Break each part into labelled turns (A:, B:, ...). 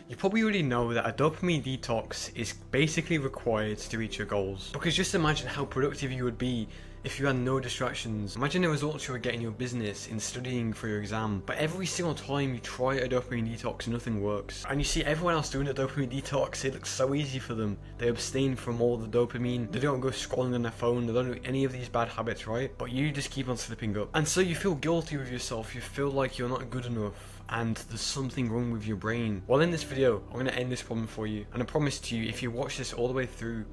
A: You probably already know that a dopamine detox is basically required to reach your goals. Because just imagine how productive you would be if you had no distractions. Imagine the results you would get in your business in studying for your exam. But every single time you try a dopamine detox, nothing works. And you see everyone else doing a dopamine detox, it looks so easy for them. They abstain from all the dopamine, they don't go scrolling on their phone, they don't do any of these bad habits, right? But you just keep on slipping up. And so you feel guilty with yourself, you feel like you're not good enough, and there's something wrong with your brain. Well, in this video, I'm going to end this problem for you. And I promise to you, if you watch this all the way through,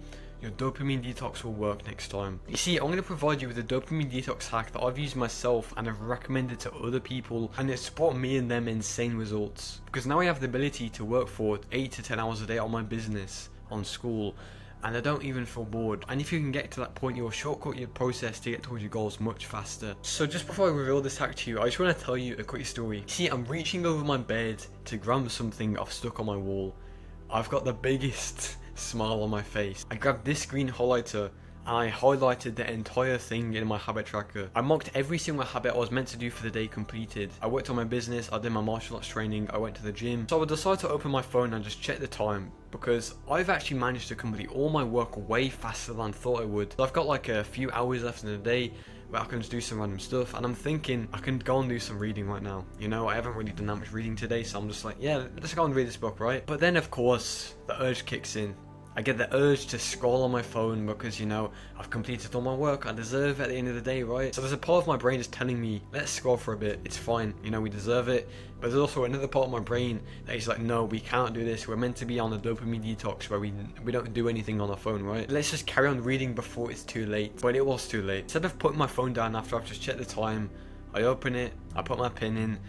A: your dopamine detox will work next time. You see, I'm going to provide you with a dopamine detox hack that I've used myself and have recommended to other people, and it's brought me and them insane results. Because now I have the ability to work for 8 to 10 hours a day on my business, on school, and I don't even feel bored. And if you can get to that point, you'll shortcut your process to get towards your goals much faster. So just before I reveal this hack to you, I just want to tell you a quick story. See, I'm reaching over my bed to grab something I've stuck on my wall. I've got the biggest smile on my face. I grabbed this green highlighter and I highlighted the entire thing in my habit tracker. I marked every single habit I was meant to do for the day completed. I worked on my business, I did my martial arts training, I went to the gym. So I decided to open my phone and just check the time, because I've actually managed to complete all my work way faster than I thought I would. I've got like a few hours left in the day where I can just do some random stuff, and I'm thinking I can go and do some reading right now. You know, I haven't really done that much reading today, so I'm just like, yeah, let's go and read this book, right? But then of course, the urge kicks in. I get the urge to scroll on my phone because, you know, I've completed all my work, I deserve it at the end of the day, right? So there's a part of my brain just telling me, let's scroll for a bit, it's fine, you know, we deserve it. But there's also another part of my brain that is like, no, we can't do this, we're meant to be on a dopamine detox where we don't do anything on our phone, right? Let's just carry on reading before it's too late. But it was too late. Instead of putting my phone down after I've just checked the time, I open it, I put my pin in,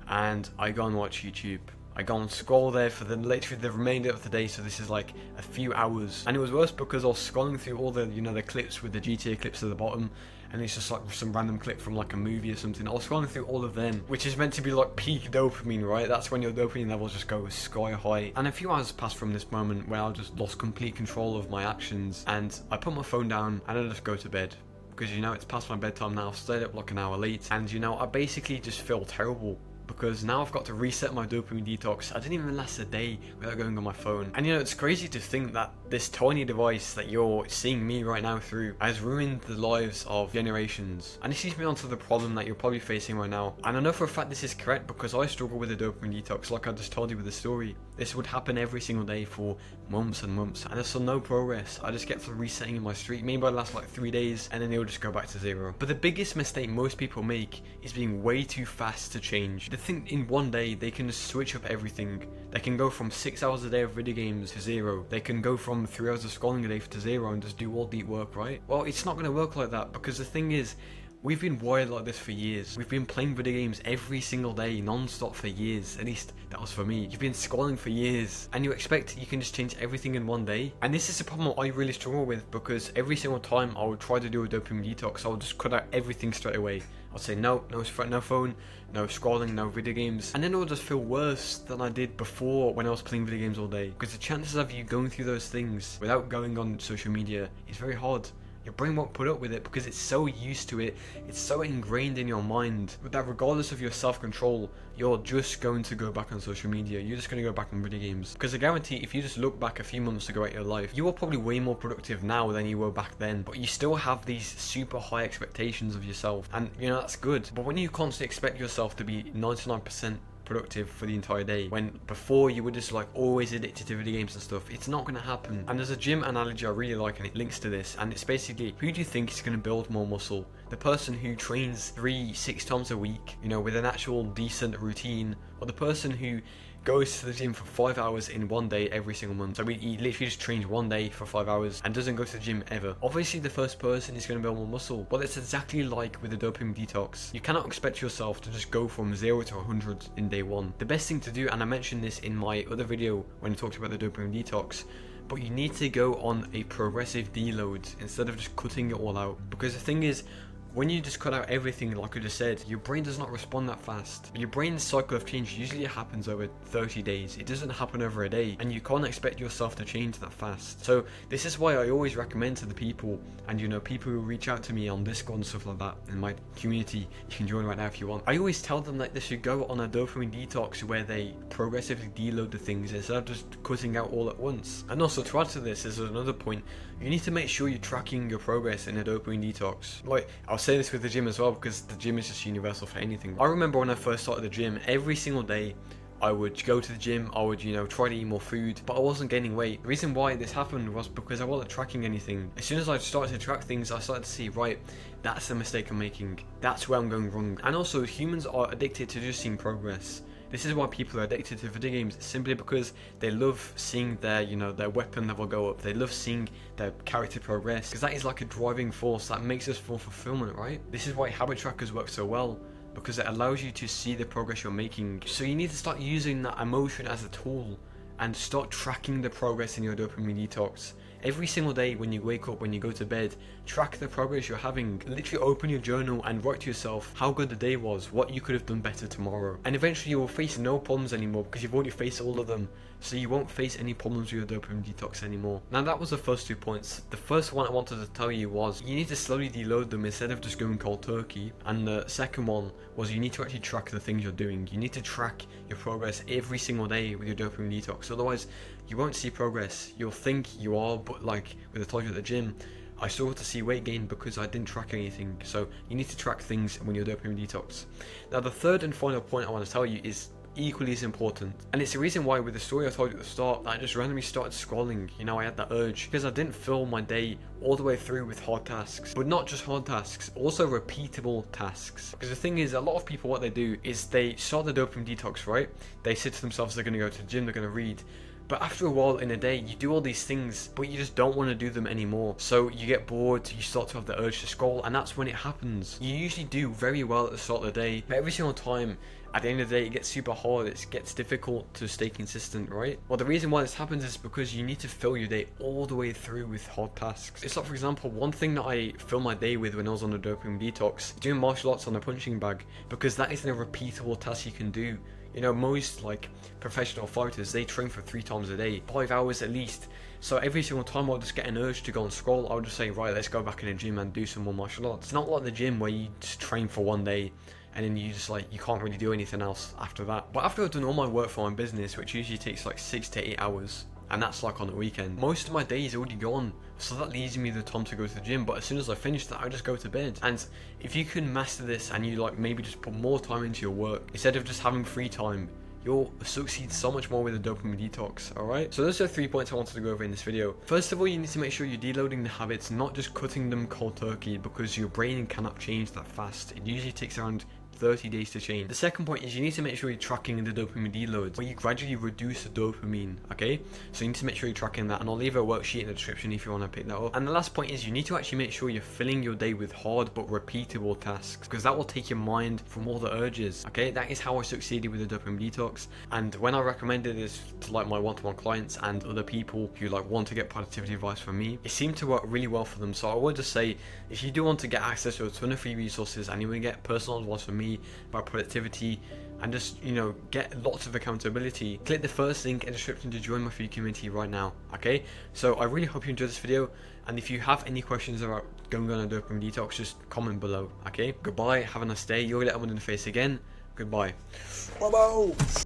A: and I go and watch YouTube. I go and scroll there for literally the remainder of the day, so this is like a few hours. And it was worse because I was scrolling through all the, you know, the clips with the GTA clips at the bottom, and it's just like some random clip from like a movie or something. I was scrolling through all of them, which is meant to be like peak dopamine, right? That's when your dopamine levels just go sky high. And a few hours passed from this moment where I just lost complete control of my actions, and I put my phone down and I just go to bed. Because, you know, it's past my bedtime now, I've stayed up like an hour late, and, you know, I basically just feel terrible. Because now I've got to reset my dopamine detox. I didn't even last a day without going on my phone. And you know, it's crazy to think that this tiny device that you're seeing me right now through has ruined the lives of generations. And this leads me on to the problem that you're probably facing right now. And I know for a fact this is correct because I struggle with a dopamine detox, like I just told you with the story. This would happen every single day for months and months, and I saw no progress. I just get to resetting in my streak. Maybe I last like 3 days and then it'll just go back to zero. But the biggest mistake most people make is being way too fast to change. They think in one day they can just switch up everything. They can go from 6 hours a day of video games to zero. They can go from 3 hours of scrolling a day to zero and just do all deep work, right? Well, it's not going to work like that, because the thing is, we've been wired like this for years. We've been playing video games every single day, non-stop for years. At least that was for me. You've been scrolling for years, and you expect you can just change everything in one day. And this is a problem I really struggle with, because every single time I would try to do a dopamine detox, I would just cut out everything straight away. I'd say no phone, no scrolling, no video games. And then it would just feel worse than I did before when I was playing video games all day. Because the chances of you going through those things without going on social media is very hard. Your brain won't put up with it because it's so used to it, it's so ingrained in your mind that regardless of your self-control, you're just going to go back on social media, you're just going to go back on video games. Because I guarantee if you just look back a few months ago at your life, you are probably way more productive now than you were back then, but you still have these super high expectations of yourself, and you know, that's good. But when you constantly expect yourself to be 99% productive for the entire day, when before you were just like always addicted to video games and stuff, it's not going to happen. And there's a gym analogy I really like, and it links to this, and it's basically, who do you think is going to build more muscle? The person who trains 3-6 times a week, you know, with an actual decent routine, or the person who goes to the gym for 5 hours in one day every single month? So he literally just trains one day for 5 hours and doesn't go to the gym ever. Obviously the first person is going to build more muscle. Well, it's exactly like with the dopamine detox. You cannot expect yourself to just go from 0 to 100 in day one. The best thing to do, and I mentioned this in my other video when I talked about the dopamine detox, but you need to go on a progressive deload instead of just cutting it all out. Because the thing is, when you just cut out everything, like I just said, your brain does not respond that fast. Your brain's cycle of change usually happens over 30 days. It doesn't happen over a day, and you can't expect yourself to change that fast. So this is why I always recommend to the people, and people who reach out to me on Discord and stuff like that, in my community, you can join right now if you want. I always tell them that they should go on a dopamine detox where they progressively deload the things instead of just cutting out all at once. And also, to add to this, there's another point. You need to make sure you're tracking your progress in a dopamine detox. Like, I'll say this with the gym as well, because the gym is just universal for anything. I remember when I first started the gym, every single day I would go to the gym, I would, try to eat more food, but I wasn't gaining weight. The reason why this happened was because I wasn't tracking anything. As soon as I started to track things, I started to see, right, that's the mistake I'm making. That's where I'm going wrong. And also, humans are addicted to just seeing progress. This is why people are addicted to video games, simply because they love seeing their, their weapon level go up. They love seeing their character progress, because that is like a driving force that makes us feel fulfillment, right? This is why habit trackers work so well, because it allows you to see the progress you're making. So you need to start using that emotion as a tool and start tracking the progress in your dopamine detox. Every single day when you wake up, when you go to bed, track the progress you're having. Literally open your journal and write to yourself how good the day was, what you could have done better tomorrow. And eventually you will face no problems anymore, because you've already faced all of them. So you won't face any problems with your dopamine detox anymore. Now that was the first 2 points. The first one I wanted to tell you was you need to slowly deload them instead of just going cold turkey. And the second one was you need to actually track the things you're doing. You need to track your progress every single day with your dopamine detox. Otherwise, you won't see progress. You'll think you are, but like with the told you at the gym, I struggled to see weight gain because I didn't track anything. So you need to track things when you're dopamine detox. Now the third and final point I want to tell you is equally as important, and it's the reason why with the story I told you at the start, I just randomly started scrolling. I had that urge because I didn't fill my day all the way through with hard tasks, but not just hard tasks, also repeatable tasks. Because the thing is, a lot of people, what they do is they start the dopamine detox, right? They say to themselves they're going to go to the gym, they're going to read, but after a while in a day, you do all these things, but you just don't want to do them anymore. So you get bored, you start to have the urge to scroll, and that's when it happens. You usually do very well at the start of the day, but every single time, at the end of the day, it gets super hard, it gets difficult to stay consistent, right? Well, the reason why this happens is because you need to fill your day all the way through with hard tasks. It's like, for example, one thing that I filled my day with when I was on the dopamine detox, doing martial arts on a punching bag, because that isn't a repeatable task you can do. Most professional fighters, they train for 3 times a day, 5 hours at least. So every single time I'll just get an urge to go and scroll, I'll just say, right, let's go back in the gym and do some more martial arts. It's not like the gym where you just train for one day and then you just you can't really do anything else after that. But after I've done all my work for my business, which usually takes 6 to 8 hours, and that's on the weekend, most of my day is already gone, so that leaves me the time to go to the gym. But as soon as I finish that, I just go to bed. And if you can master this and you maybe just put more time into your work instead of just having free time, you'll succeed so much more with the dopamine detox. Alright, so those are 3 points I wanted to go over in this video. First of all, you need to make sure you're deloading the habits, not just cutting them cold turkey, because your brain cannot change that fast. It usually takes around 30 days to change. The second point is you need to make sure you're tracking the dopamine deloads, where you gradually reduce the dopamine, okay? So you need to make sure you're tracking that, and I'll leave a worksheet in the description if you want to pick that up. And the last point is you need to actually make sure you're filling your day with hard but repeatable tasks, because that will take your mind from all the urges, okay? That is how I succeeded with the dopamine detox, and when I recommended this to my one-to-one clients and other people who want to get productivity advice from me, it seemed to work really well for them. So I would just say, if you do want to get access to a ton of free resources and you want to get personal advice from me about productivity and just get lots of accountability, click the first link in the description to join my free community right now. Okay, so I really hope you enjoyed this video, and if you have any questions about going on a dopamine detox, just comment below. Okay, goodbye, have a nice day. You'll get that one in the face again. Goodbye. Bye-bye.